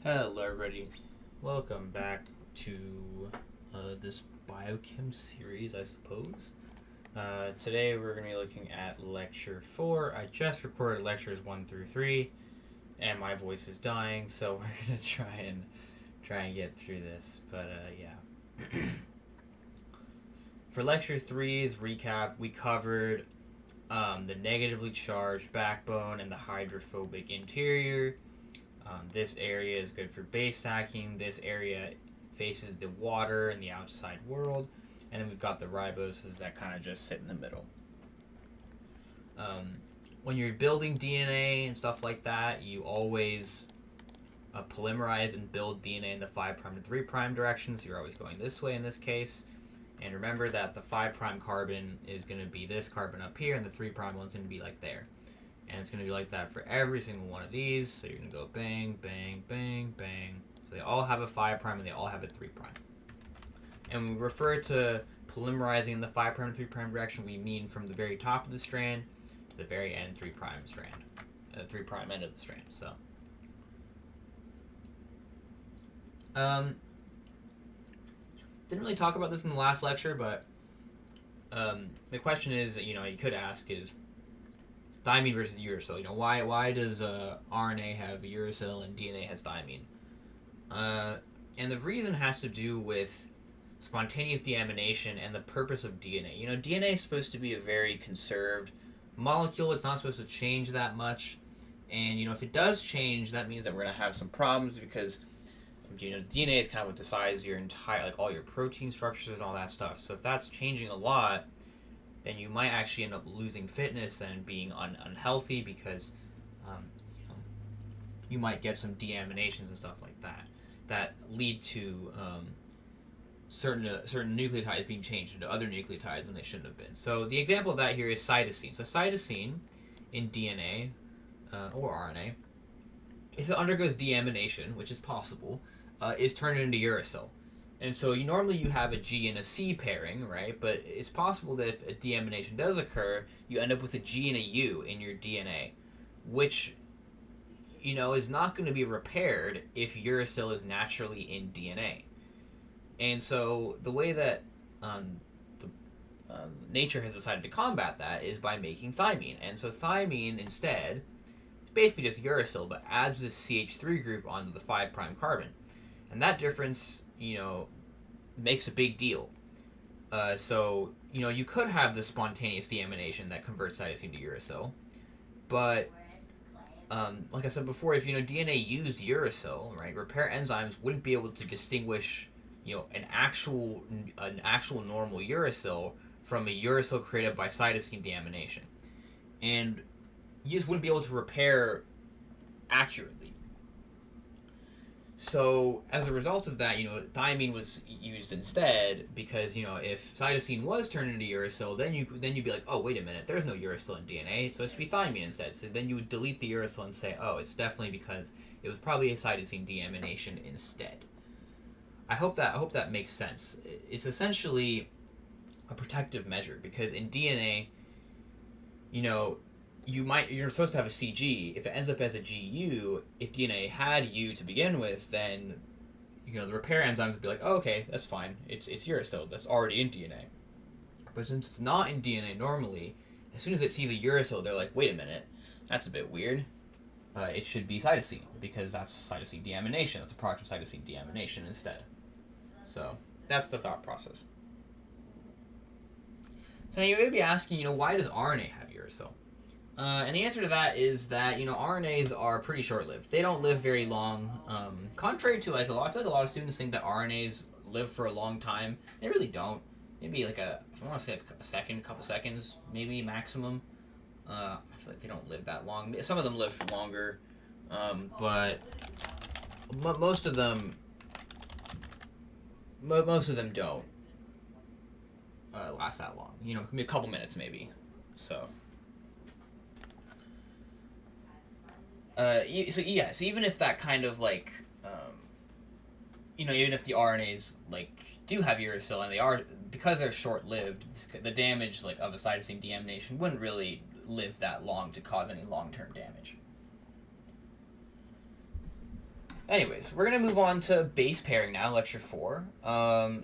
Hello everybody, welcome back to this biochem series, I suppose. Today we're going to be looking at lecture 4. I just recorded lectures 1 through 3 and my voice is dying, so we're going to try and get through this, but yeah. For lecture 3's recap, we covered the negatively charged backbone and the hydrophobic interior. This area is good for base stacking. This area faces the water and the outside world. And then we've got the riboses that kind of just sit in the middle. When you're building DNA and stuff like that, you always polymerize and build DNA in the 5' to 3' direction. So you're always going this way in this case. And remember that the 5' carbon is going to be this carbon up here, and the 3' one's going to be like there. And it's going to be like that for every single one of these. So you're going to go bang, bang, bang, bang. So they all have a 5' and they all have a 3'. And we refer to polymerizing in the 5' to 3' direction, we mean from the very top of the strand to the very end 3' strand. 3' end of the strand. So didn't really talk about this in the last lecture, but the question is, you could ask is, thymine versus uracil. Why does RNA have uracil and DNA has thymine? And the reason has to do with spontaneous deamination and the purpose of DNA. DNA is supposed to be a very conserved molecule. It's not supposed to change that much. And, if it does change, that means that we're going to have some problems because, DNA is kind of what decides your entire, all your protein structures and all that stuff. So if that's changing a lot, then you might actually end up losing fitness and being unhealthy because you might get some deaminations and stuff like that lead to certain nucleotides being changed into other nucleotides when they shouldn't have been. So the example of that here is cytosine. So cytosine in DNA or RNA, if it undergoes deamination, which is possible, is turned into uracil. And so normally you have a G and a C pairing, right? But it's possible that if a deamination does occur, you end up with a G and a U in your DNA, which, is not going to be repaired if uracil is naturally in DNA. And so the way that nature has decided to combat that is by making thymine. And so thymine instead is basically just uracil, but adds this CH3 group onto the 5' carbon. And that difference, makes a big deal. So, you could have the spontaneous deamination that converts cytosine to uracil. But, like I said before, if, DNA used uracil, right, repair enzymes wouldn't be able to distinguish, an actual normal uracil from a uracil created by cytosine deamination. And you just wouldn't be able to repair accurately. So as a result of that, thymine was used instead because, if cytosine was turned into uracil, then you'd be like, oh, wait a minute, there's no uracil in DNA, so it should be thymine instead. So then you would delete the uracil and say, oh, it's definitely because it was probably a cytosine deamination instead. I hope that makes sense. It's essentially a protective measure because in DNA, you're supposed to have a CG. If it ends up as a GU, if DNA had U to begin with, then the repair enzymes would be like, oh, okay, that's fine. It's uracil that's already in DNA. But since it's not in DNA normally, as soon as it sees a uracil, they're like, wait a minute, that's a bit weird. It should be cytosine because that's cytosine deamination. That's a product of cytosine deamination instead. So that's the thought process. So now you may be asking, why does RNA have uracil? And the answer to that is that, RNAs are pretty short-lived. They don't live very long. Contrary to, I feel like a lot of students think that RNAs live for a long time. They really don't. Maybe I want to say a second, couple seconds, maybe maximum. I feel like they don't live that long. Some of them live longer, but most of them don't last that long. A couple minutes maybe. So even if that kind of even if the RNAs do have uracil and they are, because they're short-lived, the damage of a cytosine deamination wouldn't really live that long to cause any long-term damage. Anyways, we're going to move on to base pairing now, lecture 4.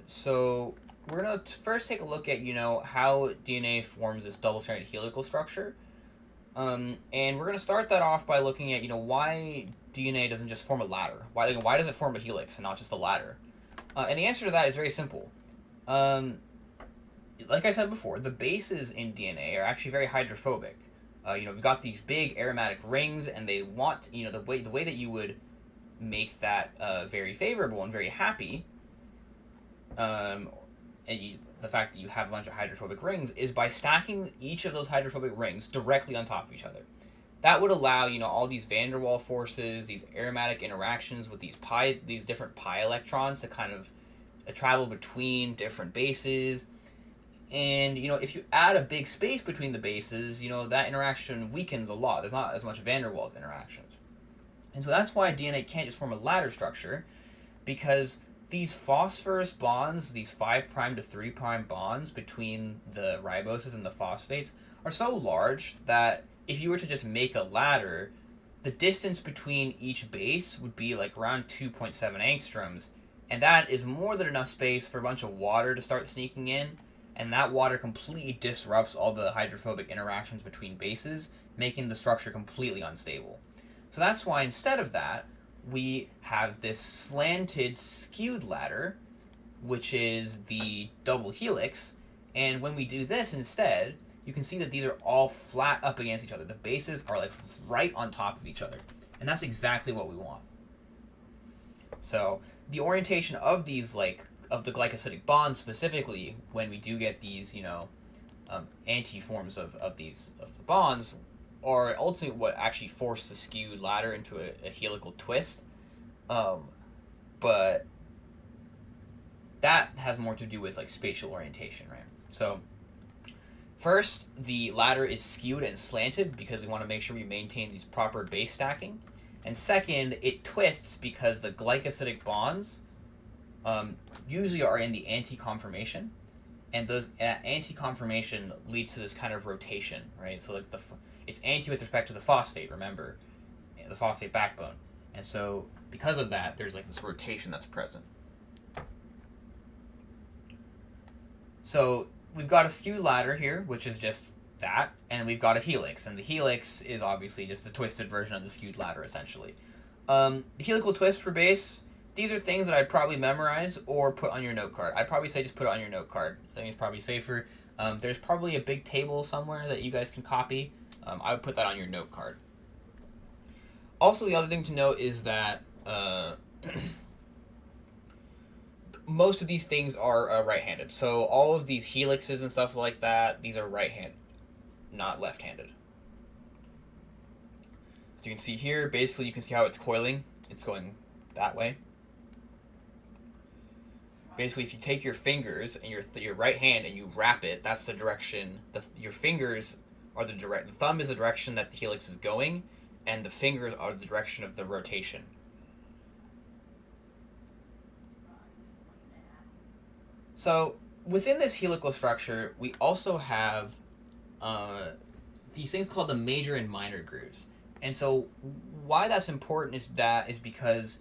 So we're going to first take a look at, how DNA forms this double-stranded helical structure. And we're going to start that off by looking at, why DNA doesn't just form a ladder. Why does it form a helix and not just a ladder? And the answer to that is very simple. Like I said before, the bases in DNA are actually very hydrophobic. We've got these big aromatic rings, and they want, the way that you would make that very favorable and very happy, the fact that you have a bunch of hydrophobic rings is by stacking each of those hydrophobic rings directly on top of each other. That would allow, all these van der Waals forces, these aromatic interactions with these different pi electrons to kind of travel between different bases. And, if you add a big space between the bases, that interaction weakens a lot. There's not as much van der Waals interactions. And so that's why DNA can't just form a ladder structure, because these phosphorus bonds, these 5' to 3' bonds between the riboses and the phosphates, are so large that if you were to just make a ladder, the distance between each base would be like around 2.7 angstroms, and that is more than enough space for a bunch of water to start sneaking in, and that water completely disrupts all the hydrophobic interactions between bases, making the structure completely unstable. So that's why instead of that, we have this slanted, skewed ladder, which is the double helix, and when we do this instead, you can see that these are all flat up against each other. The bases are like right on top of each other, and that's exactly what we want. So the orientation of these, of the glycosidic bonds specifically, when we do get these, anti-forms of the bonds, are ultimately what actually force the skewed ladder into a helical twist. But that has more to do with spatial orientation, right? So first, the ladder is skewed and slanted because we want to make sure we maintain these proper base stacking. And second, it twists because the glycosidic bonds usually are in the anti-conformation, and those anti-conformation leads to this kind of rotation, right? So it's anti with respect to the phosphate, remember, the phosphate backbone, and so because of that, there's this rotation that's present. So we've got a skewed ladder here, which is just that, and we've got a helix, and the helix is obviously just a twisted version of the skewed ladder, essentially. The helical twist for base, these are things that I'd probably memorize or put on your note card. I'd probably say just put it on your note card. I think it's probably safer. There's probably a big table somewhere that you guys can copy. I would put that on your note card. Also, the other thing to note is that most of these things are right-handed. So all of these helixes and stuff like that, these are right-handed, not left-handed. As you can see here, basically you can see how it's coiling. It's going that way. Basically, if you take your fingers and your right hand and you wrap it, that's the direction. Your fingers are the thumb is the direction that the helix is going, and the fingers are the direction of the rotation. So within this helical structure, we also have these things called the major and minor grooves. And so why that's important is because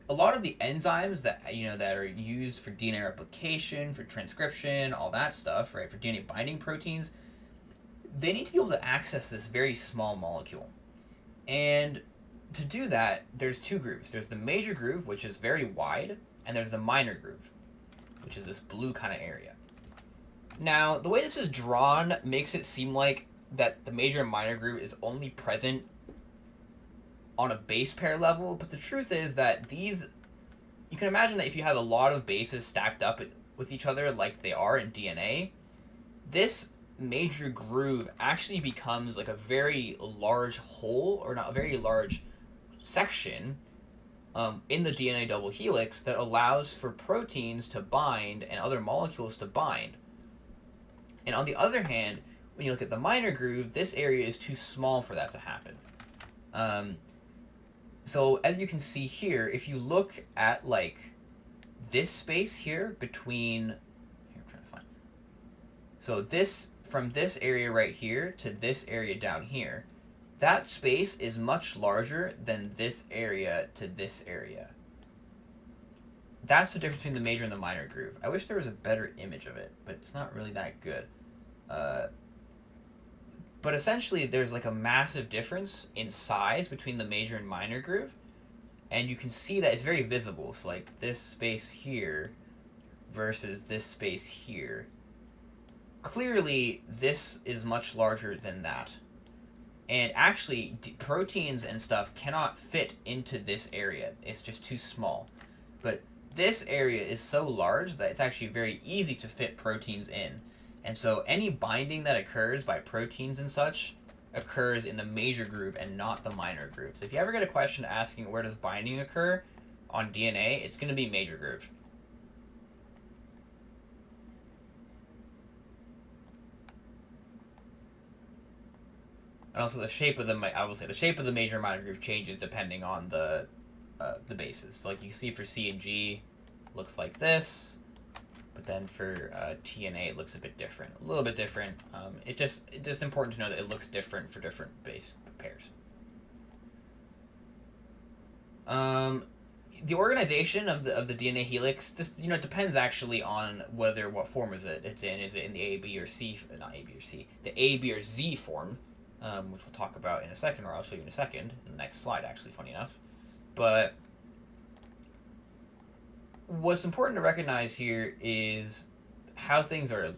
a lot of the enzymes that are used for DNA replication, for transcription, all that stuff, right, for DNA binding proteins, they need to be able to access this very small molecule. And to do that, there's two grooves. There's the major groove, which is very wide, and there's the minor groove, which is this blue kind of area. Now, the way this is drawn makes it seem like that the major and minor groove is only present on a base pair level, but the truth is that you can imagine that if you have a lot of bases stacked up with each other like they are in DNA, this major groove actually becomes a very large hole, or not, a very large section in the DNA double helix that allows for proteins to bind and other molecules to bind. And on the other hand, when you look at the minor groove, this area is too small for that to happen. So as you can see here, if you look at this space here between, here I'm trying to find, so this, from this area right here to this area down here, that space is much larger than this area to this area. That's the difference between the major and the minor groove. I wish there was a better image of it, but it's not really that good. But essentially, there's like a massive difference in size between the major and minor groove, and you can see that it's very visible. So like this space here versus this space here. Clearly, this is much larger than that. And actually, proteins and stuff cannot fit into this area. It's just too small. But this area is so large that it's actually very easy to fit proteins in. And so any binding that occurs by proteins and such occurs in the major groove and not the minor groove. So if you ever get a question asking where does binding occur on DNA, it's going to be major groove. And also the shape of the major and minor groove changes depending on the bases. So like you see for C and G, looks like this, but then for T and A, it looks a bit different, a little bit different. It's just important to know that it looks different for different base pairs. The organization of the DNA helix just depends actually on what form it's in. Is it in the A, B, or C? Not A, B, or C. The A, B, or Z form. Which we'll talk about in a second, or I'll show you in a second, in the next slide, actually, funny enough. But what's important to recognize here is how things are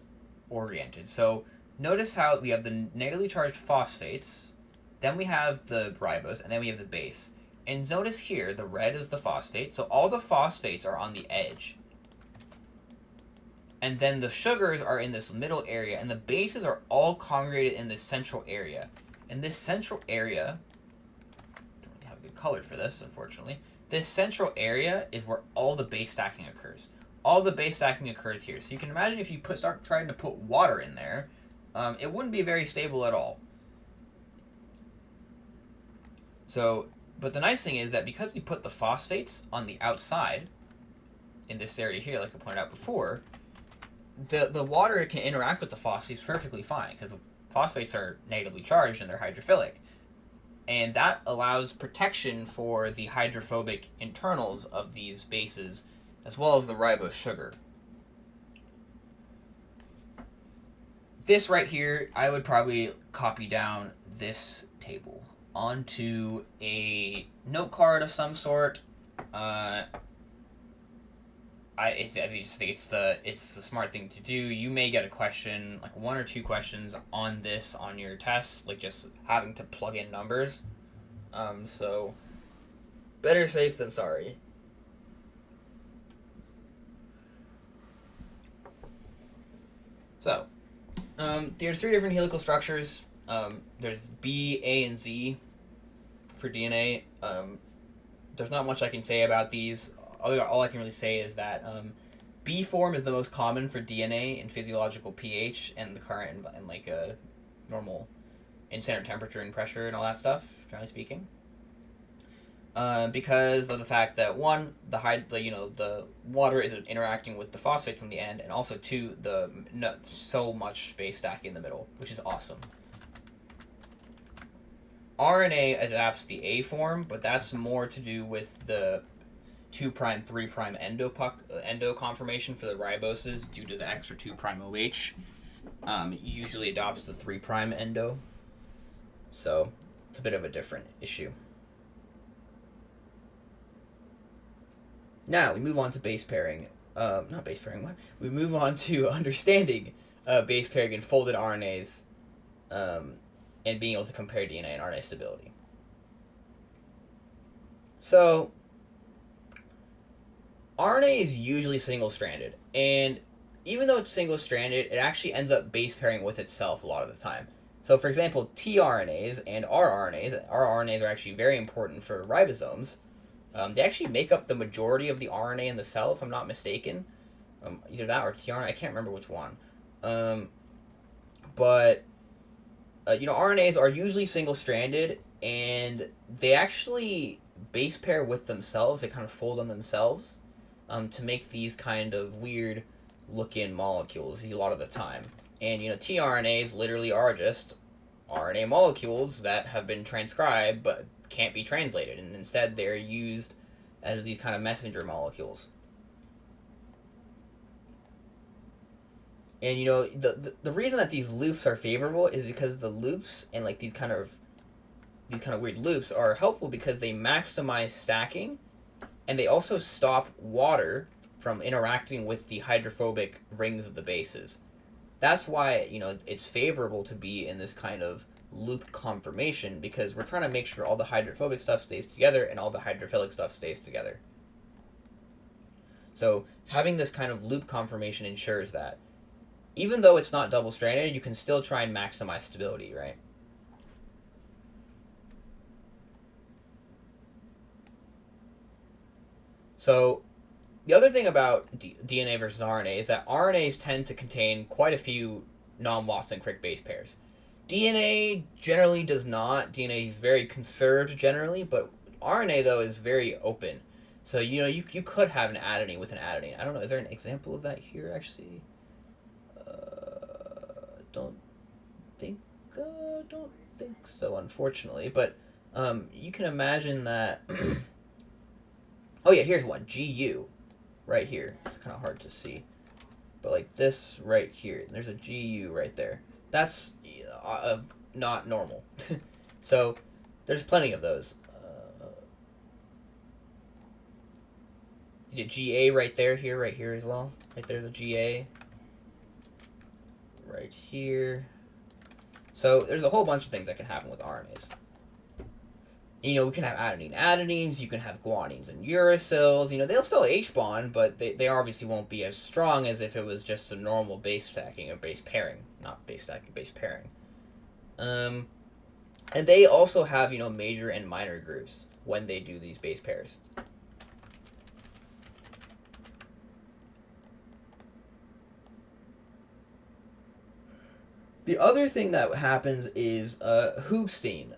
oriented. So notice how we have the negatively charged phosphates, then we have the ribose, and then we have the base. And notice here, the red is the phosphate, so all the phosphates are on the edge. And then the sugars are in this middle area, and the bases are all congregated in this central area. And this central area, don't really have a good color for this, unfortunately. This central area is where all the base stacking occurs. All the base stacking occurs here. So you can imagine if you start trying to put water in there, it wouldn't be very stable at all. So, but the nice thing is that because we put the phosphates on the outside, in this area here, like I pointed out before, the water can interact with the phosphates perfectly fine because phosphates are negatively charged and they're hydrophilic. And that allows protection for the hydrophobic internals of these bases as well as the ribose sugar. This right here, I would probably copy down this table onto a note card of some sort. I just think it's the smart thing to do. You may get a question, like 1 or 2 questions on this on your test, like just having to plug in numbers. So better safe than sorry. So there's 3 different helical structures. There's B, A, and Z for DNA. There's not much I can say about these. All I can really say is that B form is the most common for DNA in physiological pH and the current and like a normal in standard temperature and pressure and all that stuff, generally speaking. Because of the fact that 1, the water isn't interacting with the phosphates on the end, and also 2, so much base stacking in the middle, which is awesome. RNA adapts the A form, but that's more to do with the 2', 3' endo conformation for the riboses due to the extra 2' OH. It usually adopts the 3' endo. So it's a bit of a different issue. Now we move on to base pairing. Not base pairing, what? We move on to understanding base pairing in folded RNAs and being able to compare DNA and RNA stability. So RNA is usually single-stranded, and even though it's single-stranded, it actually ends up base pairing with itself a lot of the time. So, for example, tRNAs and rRNAs are actually very important for ribosomes. They actually make up the majority of the RNA in the cell, if I'm not mistaken. Either that or tRNA, I can't remember which one. But RNAs are usually single-stranded, and they actually base pair with themselves. They kind of fold on themselves. To make these kind of weird look-in molecules a lot of the time. And, tRNAs literally are just RNA molecules that have been transcribed but can't be translated, and instead they're used as these kind of messenger molecules. And the reason that these loops are favorable is because the loops and like these kind of weird loops are helpful because they maximize stacking, and they also stop water from interacting with the hydrophobic rings of the bases. That's why it's favorable to be in this kind of looped conformation, because we're trying to make sure all the hydrophobic stuff stays together and all the hydrophilic stuff stays together. So having this kind of loop conformation ensures that even though it's not double-stranded, you can still try and maximize stability, right? So the other thing about DNA versus RNA is that RNAs tend to contain quite a few non-Watson-Crick base pairs. DNA generally does not. DNA is very conserved generally, but RNA, though, is very open. So, you could have an adenine with an adenine. I don't know, is there an example of that here, actually? Don't think so, unfortunately. But you can imagine that... oh, yeah, here's one. GU. Right here. It's kind of hard to see. But, like, this right here. There's a GU right there. That's not normal. So, there's plenty of those. You get GA right there, right here as well. Right there's a GA. Right here. So, there's a whole bunch of things that can happen with RNAs. We can have adenines, you can have guanines and uracils. They'll still H-bond, but they obviously won't be as strong as if it was just a normal base stacking or base pairing. Not base stacking, base pairing. And they also have, major and minor groups when they do these base pairs. The other thing that happens is Hoogsteen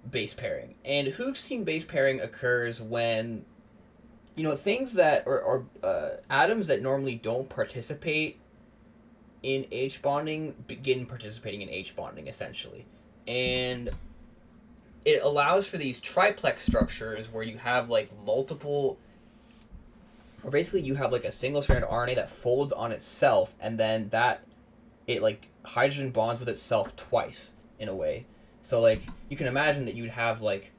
base pairing. And Hoogsteen base pairing occurs when, things that are atoms that normally don't participate in H bonding begin participating in H bonding, essentially. And it allows for these triplex structures where you have like multiple, or basically you have like a single strand of RNA that folds on itself, and then it like hydrogen bonds with itself twice in a way. So like you can imagine that you'd have like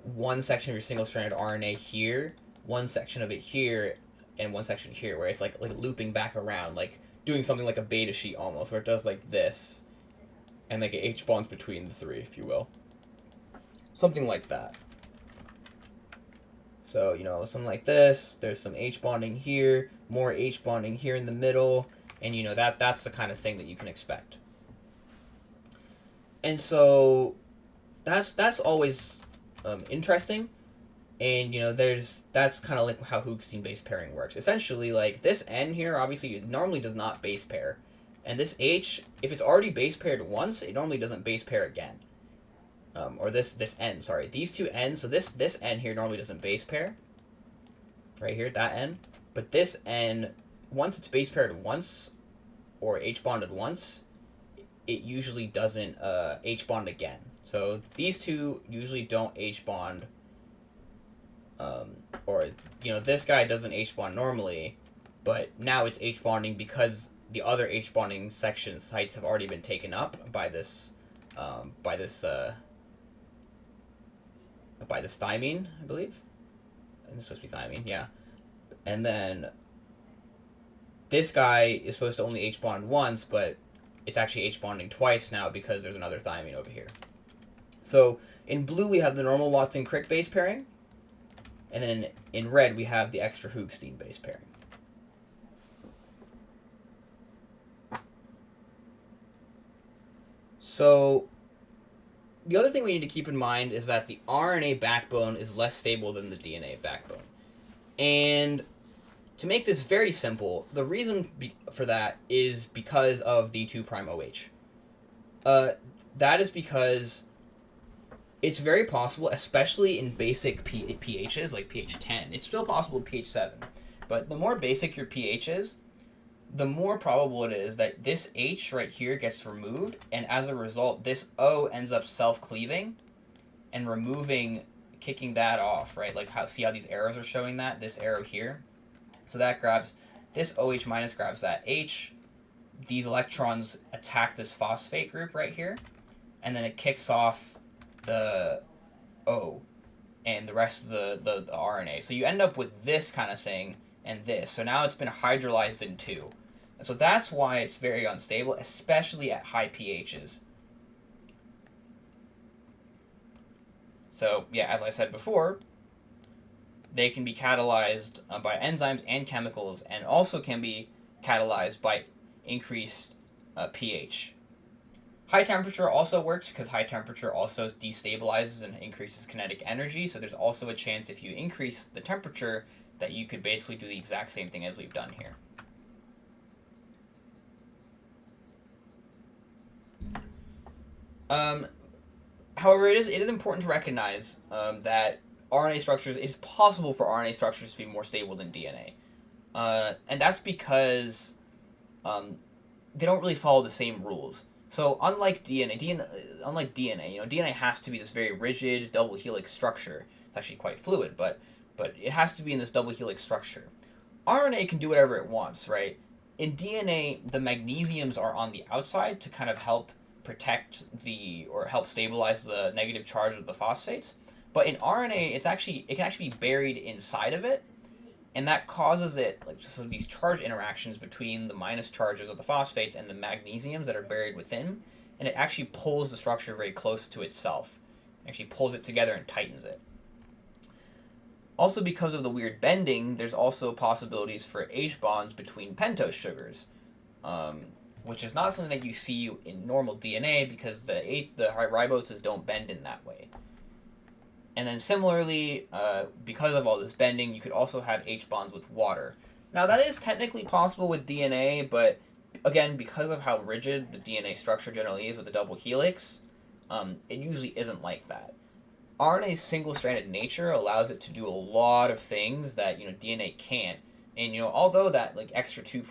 one section of your single stranded RNA here, one section of it here, and one section here, where it's like looping back around, like doing something like a beta sheet almost, where it does like this, and like it H bonds between the three, if you will. Something like that. So, something like this, there's some H bonding here, more H bonding here in the middle, and that's the kind of thing that you can expect. And so that's always interesting, and that's kind of like how Hoogsteen base pairing works. Essentially, like this N here, obviously it normally does not base pair, and this H, if it's already base paired once, it normally doesn't base pair again. Or this N, sorry, these two N's. So this N here normally doesn't base pair. Right here, that N, but this N, once it's base paired once, or H bonded once, it usually doesn't H bond again. So these two usually don't H bond, or this guy doesn't H bond normally, but now it's H bonding because the other H bonding section sites have already been taken up by this thymine, I believe. And this is supposed to be thymine, yeah. And then this guy is supposed to only H bond once, but it's actually H bonding twice now because there's another thymine over here. So in blue we have the normal Watson-Crick base pairing, and then in red we have the extra Hoogsteen base pairing. So the other thing we need to keep in mind is that the RNA backbone is less stable than the DNA backbone. And to make this very simple, the reason for that is because of the 2' OH. That is because it's very possible, especially in basic pHs, like pH 10, it's still possible pH 7. But the more basic your pH is, the more probable it is that this H right here gets removed, and as a result, this O ends up self-cleaving and removing, kicking that off, right? Like see how these arrows are showing that? This arrow here. So that grabs, this OH minus grabs that H, these electrons attack this phosphate group right here, and then it kicks off the O and the rest of the RNA. So you end up with this kind of thing and this. So now it's been hydrolyzed in two. And so that's why it's very unstable, especially at high pHs. So yeah, as I said before, they can be catalyzed by enzymes and chemicals, and also can be catalyzed by increased pH. High temperature also works because high temperature also destabilizes and increases kinetic energy, so there's also a chance if you increase the temperature that you could basically do the exact same thing as we've done here. However, it is important to recognize that RNA structures, it's possible for RNA structures to be more stable than DNA. And that's because they don't really follow the same rules. So unlike DNA, DNA has to be this very rigid double helix structure. It's actually quite fluid, but it has to be in this double helix structure. RNA can do whatever it wants, right? In DNA, the magnesiums are on the outside to kind of help protect or help stabilize the negative charge of the phosphates. But in RNA, it can actually be buried inside of it, and that causes it, like, so these charge interactions between the minus charges of the phosphates and the magnesiums that are buried within, and it actually pulls the structure very close to itself. It actually pulls it together and tightens it. Also, because of the weird bending, there's also possibilities for H bonds between pentose sugars, which is not something that you see in normal DNA because the riboses don't bend in that way. And then similarly, because of all this bending, you could also have H bonds with water. Now that is technically possible with DNA, but again, because of how rigid the DNA structure generally is with the double helix, it usually isn't like that. RNA's single-stranded nature allows it to do a lot of things that DNA can't. And although that extra 2'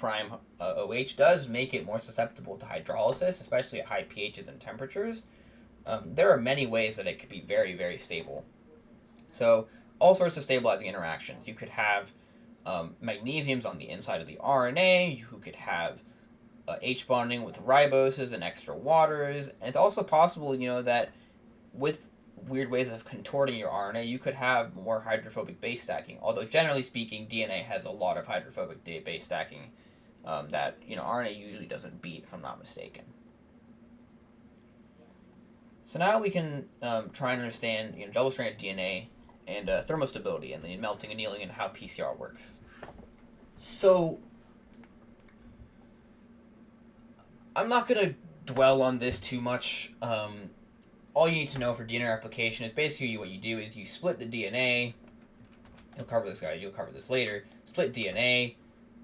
OH does make it more susceptible to hydrolysis, especially at high pHs and temperatures, there are many ways that it could be very, very stable. So all sorts of stabilizing interactions. You could have magnesiums on the inside of the RNA. You could have H bonding with riboses and extra waters. And it's also possible, that with weird ways of contorting your RNA, you could have more hydrophobic base stacking. Although generally speaking, DNA has a lot of hydrophobic base stacking that RNA usually doesn't beat, if I'm not mistaken. So now we can try and understand double-stranded DNA and thermostability and the melting, annealing, and how PCR works. So I'm not going to dwell on this too much. All you need to know for DNA replication is basically what you do is you split the DNA. You'll cover this guy. You'll cover this later. Split DNA,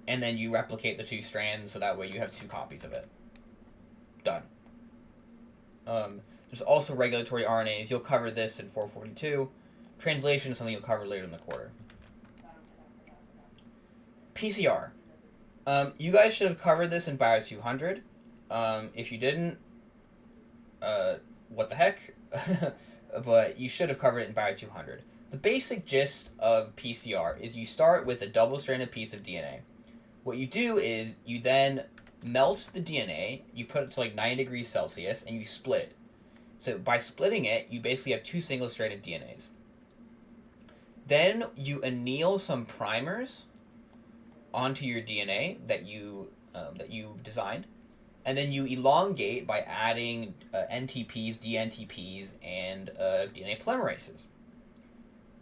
and then you replicate the two strands so that way you have two copies of it. Done. There's also regulatory RNAs. You'll cover this in 442. Translation is something you'll cover later in the quarter. PCR. You guys should have covered this in Bio 200. If you didn't, what the heck? But you should have covered it in Bio 200. The basic gist of PCR is you start with a double-stranded piece of DNA. What you do is you then melt the DNA, you put it to 90 degrees Celsius, and you split it. So by splitting it, you basically have two single-stranded DNAs. Then you anneal some primers onto your DNA that you designed, and then you elongate by adding NTPs, DNTPs, and DNA polymerases.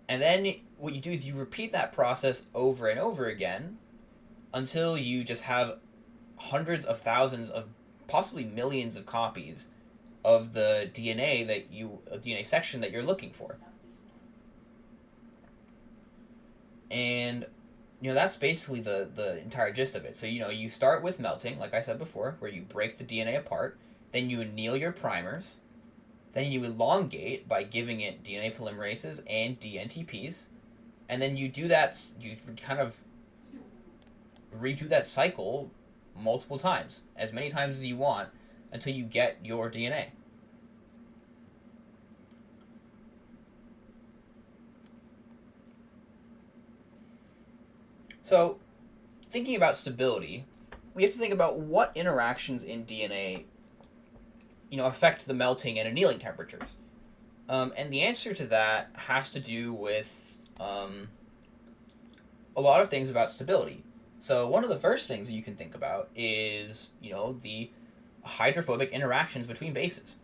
And then what you do is you repeat that process over and over again until you just have hundreds of thousands of, possibly millions of copies of the DNA section that you're looking for. And that's basically the entire gist of it. So you start with melting, like I said before, where you break the DNA apart, then you anneal your primers, then you elongate by giving it DNA polymerases and DNTPs, and then you do that, you kind of redo that cycle multiple times, as many times as you want, until you get your DNA. So, thinking about stability, we have to think about what interactions in DNA, affect the melting and annealing temperatures. And the answer to that has to do with a lot of things about stability. So one of the first things that you can think about is, the hydrophobic interactions between bases.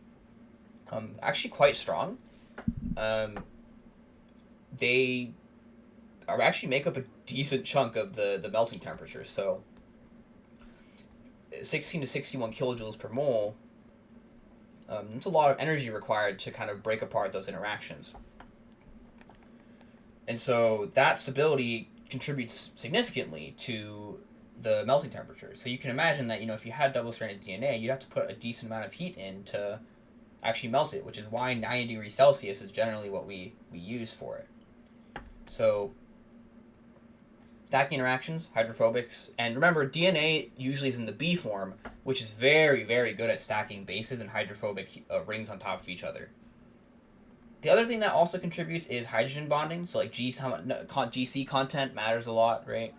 Actually quite strong. They are actually make up a decent chunk of the melting temperature. So 16 to 61 kilojoules per mole, it's a lot of energy required to kind of break apart those interactions. And so that stability contributes significantly to the melting temperature. So you can imagine that, if you had double-stranded DNA, you'd have to put a decent amount of heat in to actually melt it, which is why 90 degrees Celsius is generally what we use for it. So stacking interactions, hydrophobics, and remember, DNA usually is in the B form, which is very, very good at stacking bases and hydrophobic rings on top of each other. The other thing that also contributes is hydrogen bonding. So like GC content matters a lot, right?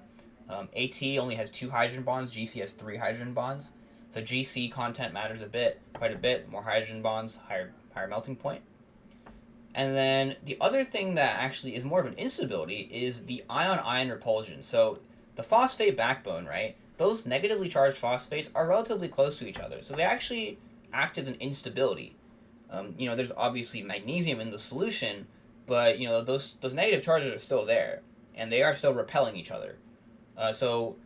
AT only has 2 hydrogen bonds. GC has 3 hydrogen bonds. So GC content matters quite a bit. More hydrogen bonds, higher melting point. And then the other thing that actually is more of an instability is the ion-ion repulsion. So the phosphate backbone, right? Those negatively charged phosphates are relatively close to each other. So they actually act as an instability. There's obviously magnesium in the solution, but those negative charges are still there, and they are still repelling each other. So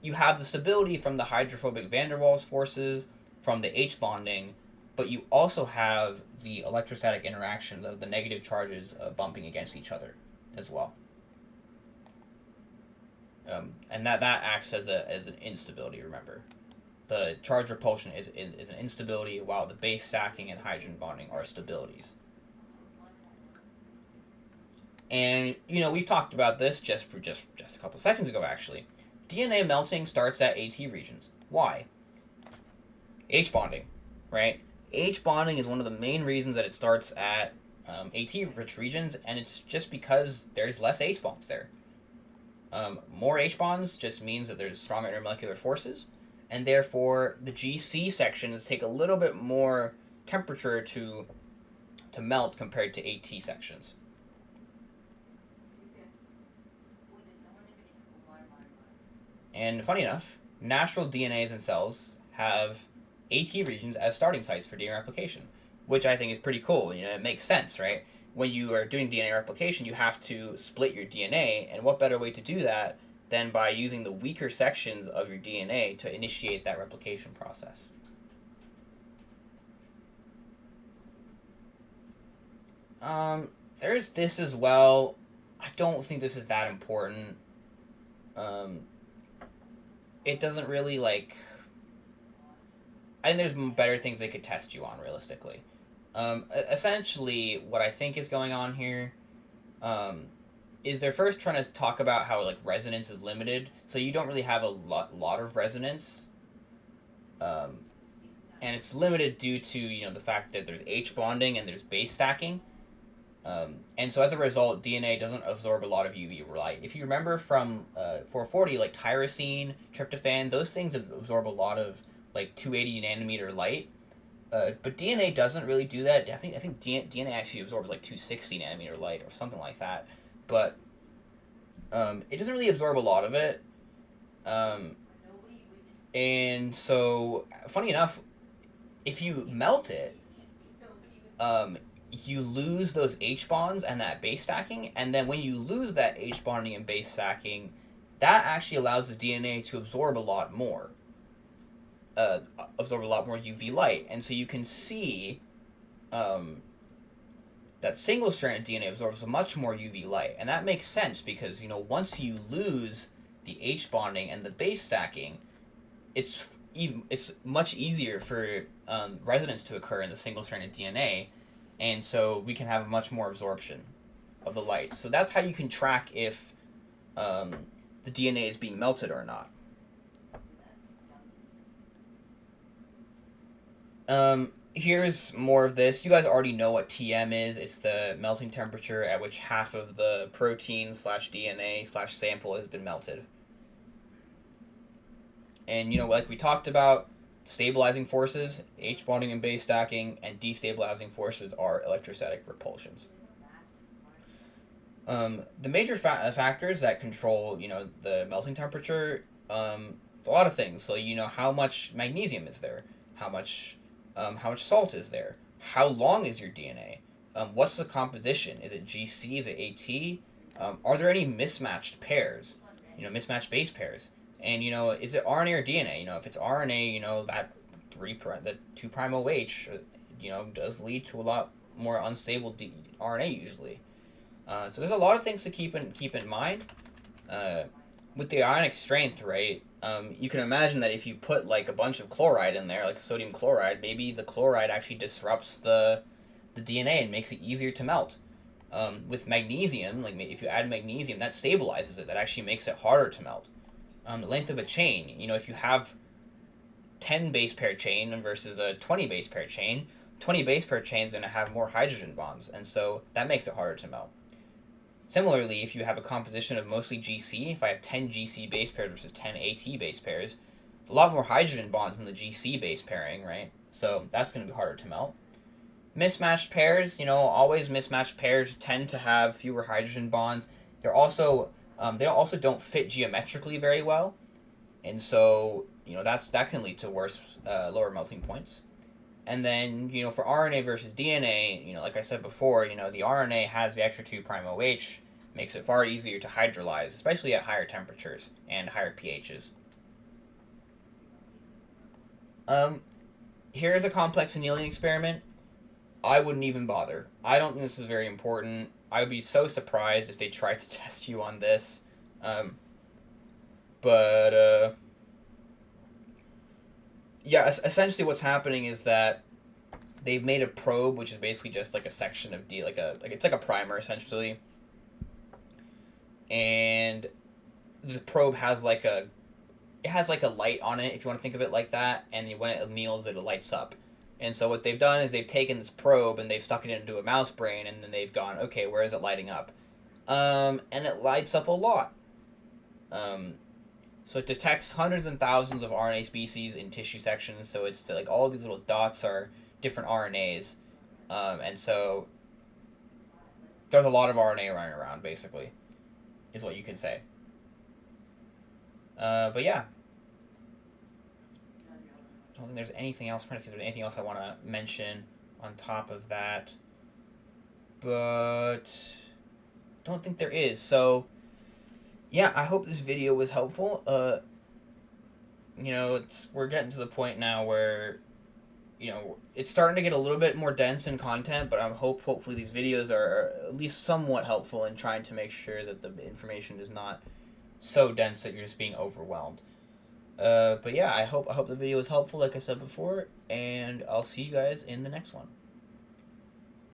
you have the stability from the hydrophobic van der Waals forces, from the H bonding, but you also have the electrostatic interactions of the negative charges bumping against each other as well. And that acts as an instability, remember. The charge repulsion is an instability, while the base stacking and hydrogen bonding are stabilities. And we've talked about this just a couple seconds ago. Actually, DNA melting starts at AT regions. Why? H bonding, right? H bonding is one of the main reasons that it starts at AT-rich regions, and it's just because there's less H bonds there. More H bonds just means that there's stronger intermolecular forces, and therefore the GC sections take a little bit more temperature to melt compared to AT sections. And funny enough, natural DNAs and cells have AT regions as starting sites for DNA replication, which I think is pretty cool. It makes sense, right? When you are doing DNA replication, you have to split your DNA, and what better way to do that than by using the weaker sections of your DNA to initiate that replication process. There's this as well. I don't think this is that important. It doesn't really, I think there's better things they could test you on, realistically. Essentially, what I think is going on here is they're first trying to talk about how resonance is limited, so you don't really have a lot of resonance, and it's limited due to the fact that there's H bonding and there's base stacking, and so as a result, DNA doesn't absorb a lot of UV light. If you remember from 440, tyrosine, tryptophan, those things absorb a lot of 280 nanometer light. But DNA doesn't really do that. I think DNA actually absorbs 260 nanometer light or something like that. But it doesn't really absorb a lot of it. And so, funny enough, if you melt it, you lose those H bonds and that base stacking. And then when you lose that H bonding and base stacking, that actually allows the DNA to absorb a lot more. UV light, and so you can see that single-stranded DNA absorbs much more UV light, and that makes sense because once you lose the H bonding and the base stacking, it's much easier for resonance to occur in the single-stranded DNA, and so we can have much more absorption of the light. So that's how you can track if the DNA is being melted or not. Here's more of this. You guys already know what TM is. It's the melting temperature at which half of the protein slash DNA slash sample has been melted. And, like we talked about, stabilizing forces, H bonding and base stacking, and destabilizing forces are electrostatic repulsions. The major factors that control, the melting temperature, a lot of things. So, how much magnesium is there? How much salt is there? How long is your DNA? What's the composition? Is it GC? Is it AT? Are there any mismatched pairs? Mismatched base pairs. And is it RNA or DNA? If it's RNA, that the 2' OH, does lead to a lot more unstable RNA usually. So there's a lot of things to keep in mind. With the ionic strength, right? You can imagine that if you put like a bunch of chloride in there, like sodium chloride, maybe the chloride actually disrupts the DNA and makes it easier to melt. With magnesium, like if you add magnesium, that stabilizes it. That actually makes it harder to melt. The length of a chain, if you have 10 base pair chain versus a 20 base pair chain, 20 base pair chain is going to have more hydrogen bonds, and so that makes it harder to melt. Similarly, if you have a composition of mostly GC, if I have 10 GC base pairs versus 10 AT base pairs, a lot more hydrogen bonds in the GC base pairing, right? So that's going to be harder to melt. Mismatched pairs, always mismatched pairs tend to have fewer hydrogen bonds. They also don't fit geometrically very well, and so that can lead to lower melting points. And then for RNA versus DNA, like I said before, the RNA has the extra 2' OH, makes it far easier to hydrolyze, especially at higher temperatures and higher pHs. Here's a complex annealing experiment. I wouldn't even bother. I don't think this is very important. I would be so surprised if they tried to test you on this. Yeah, essentially what's happening is that they've made a probe, which is basically just like a section of it's like a primer essentially, and the probe has like a light on it, if you want to think of it like that, and when it anneals, it lights up. And so what they've done is they've taken this probe and they've stuck it into a mouse brain, and then they've gone, okay, where is it lighting up? And it lights up a lot. So it detects hundreds and thousands of RNA species in tissue sections. So it's like all these little dots are different RNAs, and so there's a lot of RNA running around. Basically, is what you can say. But yeah, I don't think there's anything else. I'm trying to see if there's anything else I want to mention on top of that, but don't think there is. So yeah, I hope this video was helpful. We're getting to the point now where, it's starting to get a little bit more dense in content, but hopefully these videos are at least somewhat helpful in trying to make sure that the information is not so dense that you're just being overwhelmed. But yeah, I hope the video was helpful, like I said before, and I'll see you guys in the next one.